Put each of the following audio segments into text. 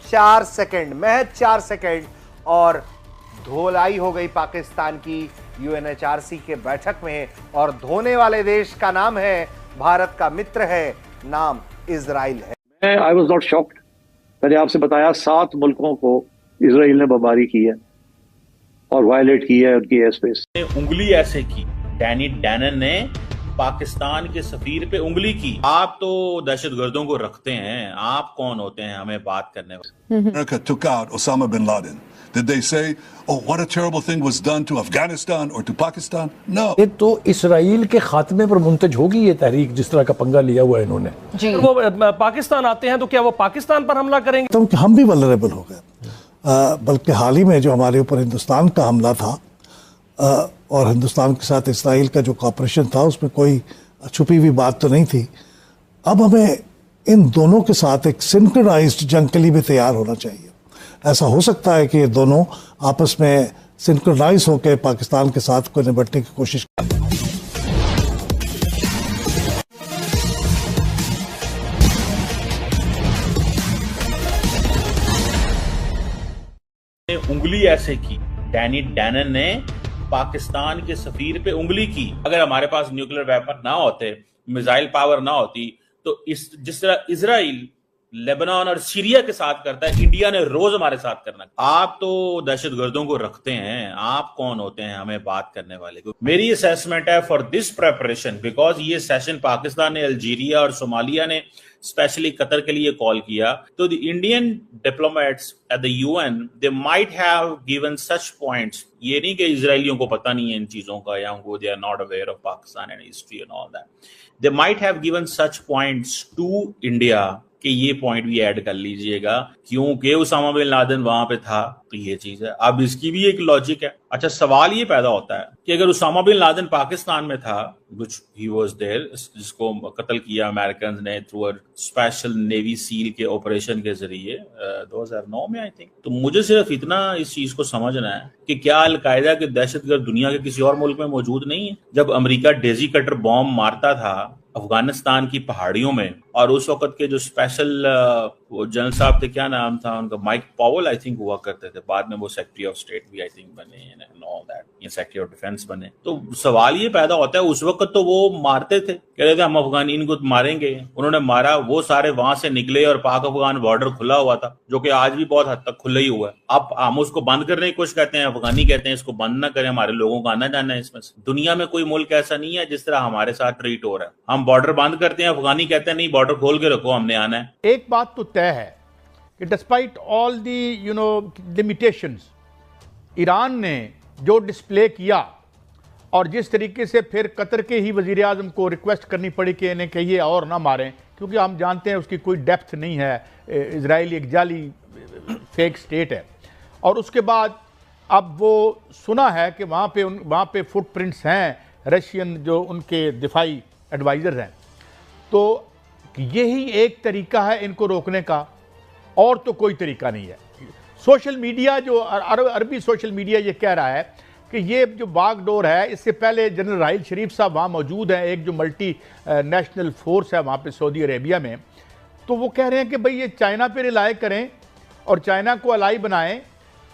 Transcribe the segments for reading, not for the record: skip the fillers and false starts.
4 second, महज 4 second, और धोलाई हो गई पाकिस्तान की यूएनएचआरसी के बैठक में। और धोने वाले देश का नाम है, भारत का मित्र है, नाम इजराइल है। I was not shocked. मैंने आपसे बताया 7 मुल्कों को इजराइल ने बमबारी की है और वायलेट की है उनकी एयर स्पेस। उंगली ऐसे की, डैनी डैनन ने पाकिस्तान के सफीर पे उंगली की। आप तो दहशतगर्दों को रखते हैं, आप कौन होते हैं हमें बात करने वाले? America took out Osama bin Laden. Did they say, oh, what a terrible thing was done to Afghanistan or to Pakistan? No. ये तो इसराइल के खात्मे पर मुंतज होगी ये तहरीक, जिस तरह का पंगा लिया हुआ है इन्होंने। जी। वो पाकिस्तान आते हैं तो क्या वो पाकिस्तान पर हमला करेंगे? तो हम भी वल्नरेबल हो गए। बल्कि हाल ही में जो हमारे ऊपर हिंदुस्तान का हमला था और हिंदुस्तान के साथ इसराइल का जो कॉपरेशन था, उसमें कोई छुपी हुई बात तो नहीं थी। अब हमें इन दोनों के साथ एक सिंक्रोनाइज्ड जंग के लिए भी तैयार होना चाहिए। ऐसा हो सकता है कि ये दोनों आपस में सिंक्रोनाइज होकर पाकिस्तान के साथ कोई निपटने की कोशिश करें। उंगली ऐसे की, डैनी डैनन ने पाकिस्तान के सफीर पे उंगली की। अगर हमारे पास न्यूक्लियर वेपन ना होते, मिसाइल पावर ना होती, तो जिस तरह इजराइल लेबनान और सीरिया के साथ करता है, इंडिया ने रोज हमारे साथ करना। आप तो दहशतगर्दों को रखते हैं, आप कौन होते हैं हमें बात करने वाले? मेरी असेसमेंट है फॉर दिस प्रेपरेशन, बिकॉज ये सेशन पाकिस्तान ने, अल्जीरिया और सोमालिया ने स्पेशली कतर के लिए कॉल किया, तो the Indian diplomats at the UN they might have given such points. ये नहीं कि इजरायलियों को पता नहीं है इन चीजों का, या उनको they are not aware of Pakistan and history and all that. They might have given such points to India कि ये पॉइंट भी ऐड कर लीजिएगा, क्योंकि उसामा बिन लादेन वहां पे था, तो ये चीज है। अब इसकी भी एक लॉजिक है। अच्छा, सवाल ये पैदा होता है कि अगर उसामा बिन लादेन पाकिस्तान में था, व्हिच ही वाज देयर, जिसको कत्ल किया अमेरिकन ने through a special navy seal के ऑपरेशन के जरिए 2009 में आई थिंक, तो मुझे सिर्फ इतना इस चीज को समझना है कि क्या अलकायदा के दहशतगर्द दुनिया के किसी और मुल्क में मौजूद नहीं है? जब अमेरिका डेजी कटर बॉम्ब मारता था अफगानिस्तान की पहाड़ियों में, और उस वक्त के जो स्पेशल जनरल साहब थे, क्या नाम था उनका, माइक पॉवल आई थिंक हुआ करते थे, बाद में वो सेक्रेटरी ऑफ स्टेट भी आई थिंक बने एंड ऑल दैट, या सेक्रेटरी ऑफ डिफेंस बने। तो सवाल ये पैदा होता है, उस वक्त तो वो मारते थे, कह रहे थे हम अफगानी इनको मारेंगे, उन्होंने मारा, वो सारे वहां से निकले और पाक अफगान बॉर्डर खुला हुआ था, जो कि आज भी बहुत हद तक खुला ही हुआ है। अब हम उसको बंद करने की कोशिश कहते हैं, अफगानी कहते हैं इसको बंद ना करें, हमारे लोगों का आना जाना है इसमें से। दुनिया में कोई मुल्क ऐसा नहीं है जिस तरह हमारे साथ ट्रीट हो रहा है। हम बॉर्डर बंद करते हैं, अफगानी कहते हैं नहीं बॉर्डर खोल के रखो, हमने आना है। एक बात तो तय है कि despite all the limitations, Iran ने जो डिस्प्ले किया और जिस तरीके से फिर कतर के ही वजीर आज़म को रिक्वेस्ट करनी पड़ी कि इन्हें कहिए और ना मारें, क्योंकि हम जानते हैं उसकी कोई डेप्थ नहीं है, इजराइल एक जाली फेक स्टेट है। और उसके बाद अब वो सुना है कि वहाँ पे फुटप्रिंट्स हैं रशियन जो उनके दिफाई एडवाइज़र हैं, तो यही एक तरीका है इनको रोकने का, और तो कोई तरीका नहीं है। सोशल मीडिया जो अरबी सोशल मीडिया ये कह रहा है कि ये जो बागडोर है, इससे पहले जनरल राहिल शरीफ साहब वहाँ मौजूद हैं, एक जो मल्टी नेशनल फोर्स है वहाँ पे सऊदी अरेबिया में, तो वो कह रहे हैं कि भाई ये चाइना पे रिलाय करें और चाइना को अलाई बनाएं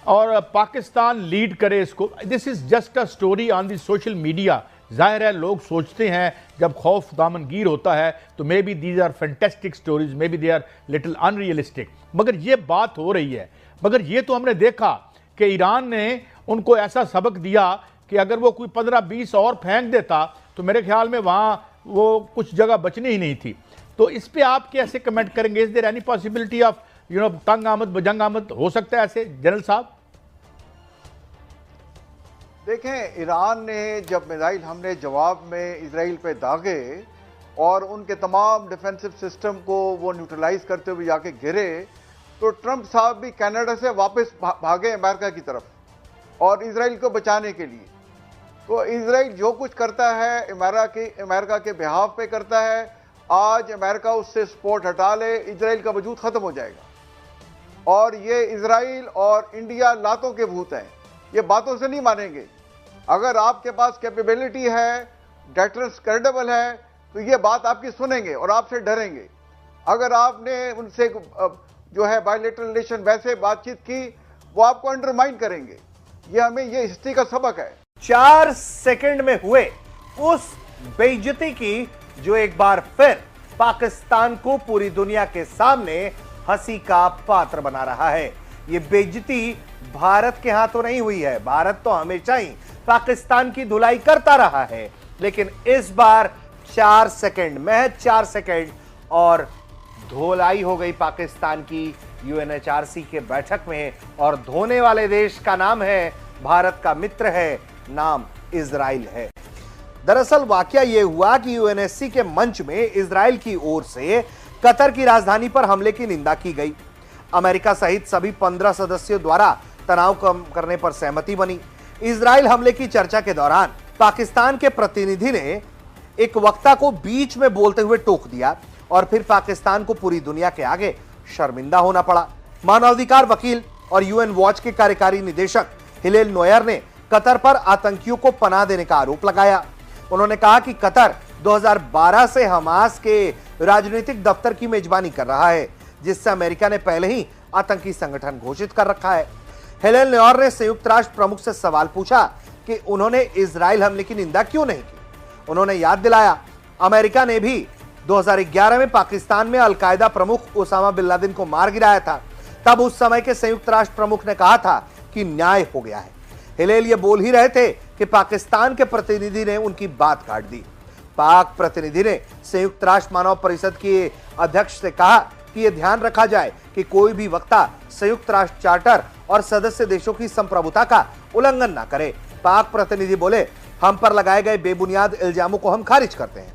और पाकिस्तान लीड करे इसको। This is just a story on the social media. जाहिर है लोग सोचते हैं जब खौफ दामनगीर होता है तो maybe these are fantastic stories, maybe they are little unrealistic, मगर ये बात हो रही है। मगर ये तो हमने देखा कि ईरान ने उनको ऐसा सबक दिया कि अगर वो कोई 15-20 और फेंक देता तो मेरे ख्याल में वहाँ वो कुछ जगह बचनी ही नहीं थी। तो इस पे आप कैसे कमेंट करेंगे? Is there any possibility of तंग आमद बजंग आमद हो सकता है ऐसे जनरल साहब? देखें, ईरान ने जब मिसाइल हमले जवाब में इजराइल पे दागे और उनके तमाम डिफेंसिव सिस्टम को वो न्यूट्रलाइज करते हुए जाके गिरे, तो ट्रंप साहब भी कनाडा से वापस भागे अमेरिका की तरफ और इजराइल को बचाने के लिए। तो इजराइल जो कुछ करता है अमेरिका के बिहाफ पे करता है। आज अमेरिका उससे सपोर्ट हटा ले, इजराइल का वजूद खत्म हो जाएगा। और ये इजराइल और इंडिया लातों के भूत हैं, ये बातों से नहीं मानेंगे। अगर आपके पास कैपेबिलिटी है, डेटरेंस क्रेडिबल है, तो ये बात आपकी सुनेंगे और आपसे डरेंगे। अगर आपने उनसे जो है बायलैटरल रिलेशन वैसे बातचीत की, वो आपको अंडरमाइन करेंगे। ये हिस्ट्री का सबक है। 4 सेकंड में हुए उस बेइज्जती की जो एक बार फिर पाकिस्तान को पूरी दुनिया के सामने हंसी का पात्र बना रहा है। ये बेइज्जती भारत के हाथों नहीं हुई है। भारत तो हमेशा ही पाकिस्तान की धुलाई करता रहा है, लेकिन इस बार 4 सेकंड, महज 4 सेकंड और धुलाई हो गई पाकिस्तान की UNHRC के बैठक में। और धोने वाले देश का नाम है, भारत का मित्र है, नाम इजराइल है। दरअसल वाकया यह हुआ कि UNSC के मंच में इजराइल की ओर से कतर की राजधानी पर हमले की निंदा की गई। अमेरिका सहित सभी 15 सदस्यों द्वारा तनाव कम करने पर सहमति बनी। इजराइल हमले की चर्चा के दौरान पाकिस्तान के प्रतिनिधि ने एक वक्ता को बीच में बोलते हुए टोक दिया और फिर पाकिस्तान को पूरी दुनिया के आगे शर्मिंदा होना पड़ा। मानवाधिकार वकील और UN वॉच के कार्यकारी निदेशक हिलेल नोयर ने कतर पर आतंकियों को पनाह देने का आरोप लगाया। उन्होंने कहा कि कतर 2012 से हमास के राजनीतिक दफ्तर की मेजबानी कर रहा है, जिससे अमेरिका ने पहले ही आतंकी संगठन घोषित कर रखा है। हिलेल नोयर ने संयुक्त राष्ट्र प्रमुख से सवाल पूछा कि उन्होंने इजराइल हमले की निंदा क्यों नहीं की। उन्होंने याद दिलाया, अमेरिका ने भी 2011 में पाकिस्तान में अलकायदा प्रमुख ओसामा बिन लादेन को मार गिराया था। तब उस समय के संयुक्त राष्ट्र प्रमुख ने कहा था कि न्याय हो गया है। हिलेल ये बोल ही रहे थे कि पाकिस्तान के प्रतिनिधि ने उनकी बात काट दी। पाक प्रतिनिधि ने संयुक्त राष्ट्र मानव परिषद के अध्यक्ष से कहा कि यह ध्यान रखा जाए कि कोई भी वक्ता संयुक्त राष्ट्र चार्टर और सदस्य देशों की संप्रभुता का उल्लंघन न करे। पाक प्रतिनिधि बोले, हम पर लगाए गए बेबुनियाद इल्जामों को हम खारिज करते हैं।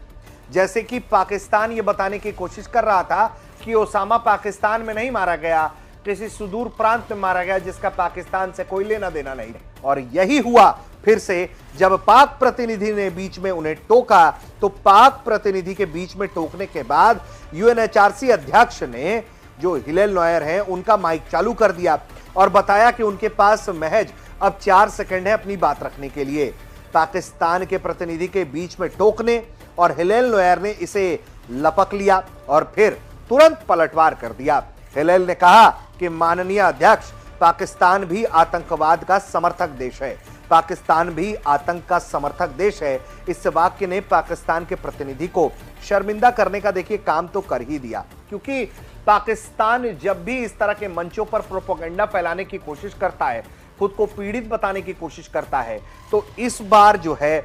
जैसे कि पाकिस्तान ये बताने की कोशिश कर रहा था कि ओसामा पाकिस्तान में नहीं मारा गया, किसी सुदूर प्रांत में मारा गया जिसका पाकिस्तान से कोई लेना देना नहीं। और यही हुआ फिर से, जब पाक प्रतिनिधि ने बीच में उन्हें टोका, तो पाक प्रतिनिधि के बीच में टोकने के बाद UNHRC अध्यक्ष ने, जो हिलेल नोयर हैं, उनका माइक चालू कर दिया और बताया कि उनके पास महज अब 4 सेकंड है अपनी बात रखने के लिए। पाकिस्तान के प्रतिनिधि के बीच में टोकने और हिलेल नोयर ने इसे लपक लिया और फिर तुरंत पलटवार कर दिया। हिलेल ने कहा कि माननीय अध्यक्ष, पाकिस्तान भी आतंकवाद का समर्थक देश है, पाकिस्तान भी आतंक का समर्थक देश है। इस वाक्य ने पाकिस्तान के प्रतिनिधि को शर्मिंदा करने का देखिए काम तो कर ही दिया, क्योंकि पाकिस्तान जब भी इस तरह के मंचों पर प्रोपेगेंडा फैलाने की कोशिश करता है, खुद को पीड़ित बताने की कोशिश करता है, तो इस बार जो है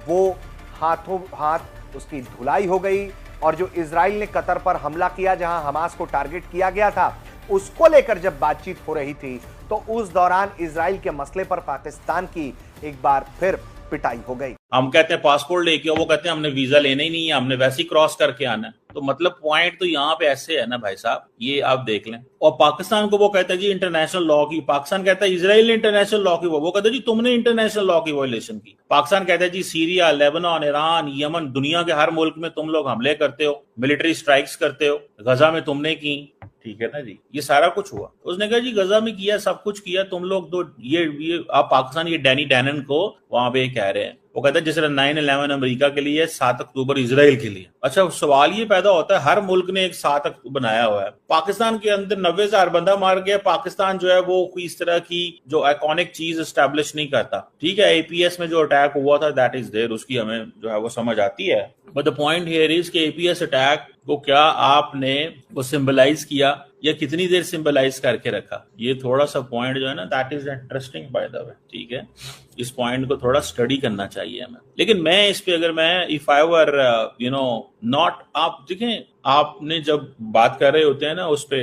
वो हाथों हाथ उसकी धुलाई हो गई। और जो इजराइल ने कतर पर हमला किया, जहां हमास को टारगेट किया गया था, उसको लेकर जब बातचीत हो रही थी, तो उस दौरान इजराइल के मसले पर पाकिस्तान की एक बार फिर पिटाई हो गई। हम कहते हैं पासपोर्ट लेके, वो कहते हैं हमने वीजा लेना ही नहीं है, हमने वैसे ही क्रॉस करके आना है। तो मतलब पॉइंट तो यहाँ पे ऐसे है ना भाई साहब, ये आप देख लें। और पाकिस्तान को वो कहता है जी इंटरनेशनल लॉ की, पाकिस्तान कहता है इजराइल ने इंटरनेशनल लॉ की, वो कहता है जी तुमने इंटरनेशनल लॉ की वायलेशन की। पाकिस्तान कहता है जी सीरिया, लेबनान, ईरान, यमन, दुनिया के हर मुल्क में तुम लोग हमले करते हो, मिलिट्री स्ट्राइक्स करते हो, गजा में तुमने की, ठीक है ना जी, ये सारा कुछ हुआ। उसने कहा जी गजा में किया, सब कुछ किया, तुम लोग तो ये आप पाकिस्तान ये डैनी डैनन को वहां पे कह रहे हैं। वो कहता है जिस तरह 9/11 अमेरिका के लिए, 7 अक्टूबर इजराइल के लिए। अच्छा, सवाल ये पैदा होता है, हर मुल्क ने एक 7 अक्टूबर बनाया हुआ है। पाकिस्तान के अंदर 90,000 बंदा मार गया। पाकिस्तान जो है वो कोई इस तरह की जो आइकॉनिक चीज एस्टेब्लिश नहीं करता। ठीक है, APS में जो अटैक हुआ था दैट इज देयर, उसकी हमें जो है वो समझ आती है। But the point here is कि APS अटैक को क्या आपने वो सिंबलाइज किया या कितनी देर सिंबलाइज करके रखा, ये थोड़ा सा पॉइंट जो है ना that is interesting by the way. ठीक है, इस पॉइंट को थोड़ा स्टडी करना चाहिए हमें। लेकिन मैं इस पे अगर मैं इफ आई वर नॉट, आप देखें, आपने जब बात कर रहे होते हैं ना उस पे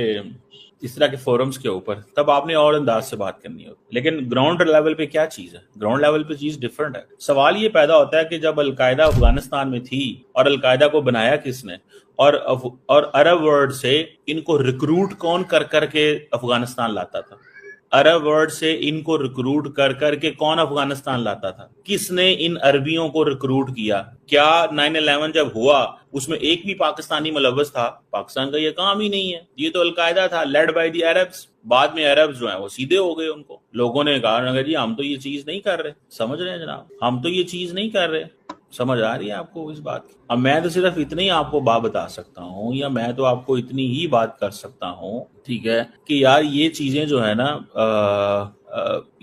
इस तरह के फोरम्स के ऊपर, तब आपने और अंदाज से बात करनी होती। लेकिन ग्राउंड लेवल पे क्या चीज है, ग्राउंड लेवल पे चीज डिफरेंट है। सवाल ये पैदा होता है कि जब अलकायदा अफगानिस्तान में थी और अलकायदा को बनाया किसने, और अरब वर्ल्ड से इनको रिक्रूट कौन कर करके अफगानिस्तान लाता था, अरब वर्ल्ड से इनको रिक्रूट कर करके कौन अफगानिस्तान लाता था, किसने इन अरबियों को रिक्रूट किया, क्या 9/11 जब हुआ उसमें एक भी पाकिस्तानी मुलव्वस था? पाकिस्तान का ये काम ही नहीं है, ये तो अलकायदा था, लेड बाय द अरब्स। बाद में अरब्स जो है वो सीधे हो गए, उनको लोगों ने कहा जी हम तो ये चीज नहीं कर रहे, समझ रहे हैं जनाब, हम तो ये चीज नहीं कर रहे। समझ आ रही है आपको इस बात की? अब मैं तो सिर्फ इतनी ही आपको बात बता सकता हूँ, या मैं तो आपको इतनी ही बात कर सकता हूँ, ठीक है, कि यार ये चीजें जो है ना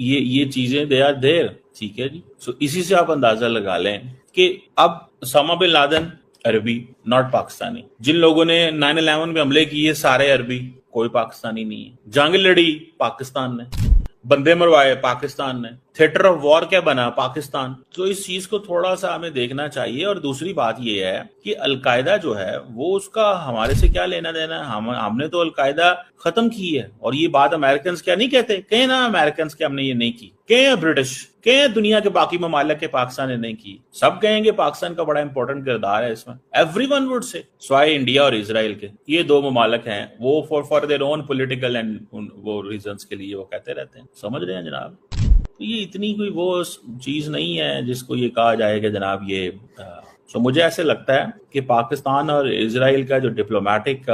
ये चीजें दे आर देयर, ठीक है जी। सो इसी से आप अंदाजा लगा लें कि अब ओसामा बिन लादेन अरबी, नॉट पाकिस्तानी। जिन लोगों ने 9/11 में हमले किए सारे अरबी, कोई पाकिस्तानी नहीं है। जंग लड़ी पाकिस्तान ने, बंदे मरवाए पाकिस्तान ने, थिएटर ऑफ वॉर क्या बना पाकिस्तान। तो इस चीज को थोड़ा सा हमें देखना चाहिए। और दूसरी बात यह है कि अलकायदा जो है वो उसका हमारे से क्या लेना देना है। हमने तो अलकायदा खत्म की है। और ये बात अमेरिकन क्या नहीं कहते, कहे ना अमेरिकन के हमने ये नहीं की, कहे ब्रिटिश, कहे दुनिया के बाकी ममालिक के पाकिस्तान ने नहीं की, सब कहेंगे पाकिस्तान का बड़ा इंपॉर्टेंट किरदार है इसमें। एवरीवन वुड से, स्वाय इंडिया और इजराइल के, ये दो ममालिक हैं, वो for their own political and वो रीजंस के लिए वो कहते रहते हैं। समझ रहे हैं जनाब? तो ये इतनी कोई वो चीज नहीं है जिसको ये कहा जाए कि जनाब ये तो मुझे ऐसे लगता है कि पाकिस्तान और इजराइल का जो डिप्लोमेटिक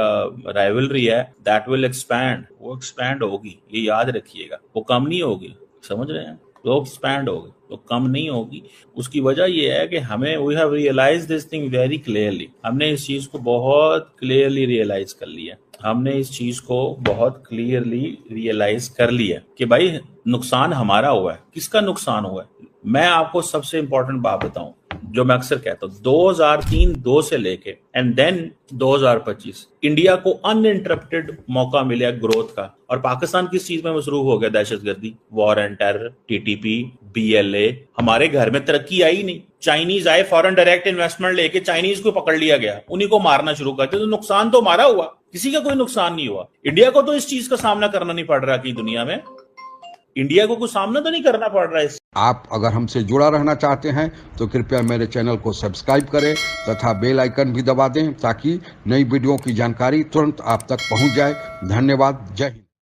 राइवलरी है दैट विल एक्सपैंड, वो एक्सपैंड होगी, ये याद रखिएगा, वो कम नहीं होगी। समझ रहे हैं? वो एक्सपैंड होगी, तो कम नहीं होगी। उसकी वजह यह है कि हमें we have realise this thing very clearly. हमने इस चीज को बहुत क्लियरली रियलाइज कर लिया। हमने इस चीज को बहुत क्लियरली रियलाइज कर लिया कि भाई नुकसान हमारा हुआ है। किसका नुकसान हुआ है? मैं आपको सबसे इंपॉर्टेंट बात बताऊं जो मैं अक्सर कहता हूं, 2003 से लेके एंड देन 2025 इंडिया को अनइंटरप्टेड मौका मिला ग्रोथ का। और पाकिस्तान किस चीज में मसरूफ हो गया? दहशतगर्दी, war and terror, TTP, BLA। हमारे घर में तरक्की आई नहीं। चाइनीज आए, फॉरेन डायरेक्ट इन्वेस्टमेंट लेके चाइनीज को पकड़ लिया गया, उन्हीं को मारना शुरू करते। तो नुकसान तो हमारा हुआ, किसी का कोई नुकसान नहीं हुआ। इंडिया को तो इस चीज का सामना करना नहीं पड़ रहा कि दुनिया में इंडिया को कुछ सामना तो नहीं करना पड़ रहा है। आप अगर हमसे जुड़ा रहना चाहते हैं तो कृपया मेरे चैनल को सब्सक्राइब करें तथा बेल आइकन भी दबा दें ताकि नई वीडियो की जानकारी तुरंत आप तक पहुंच जाए। धन्यवाद। जय हिंद।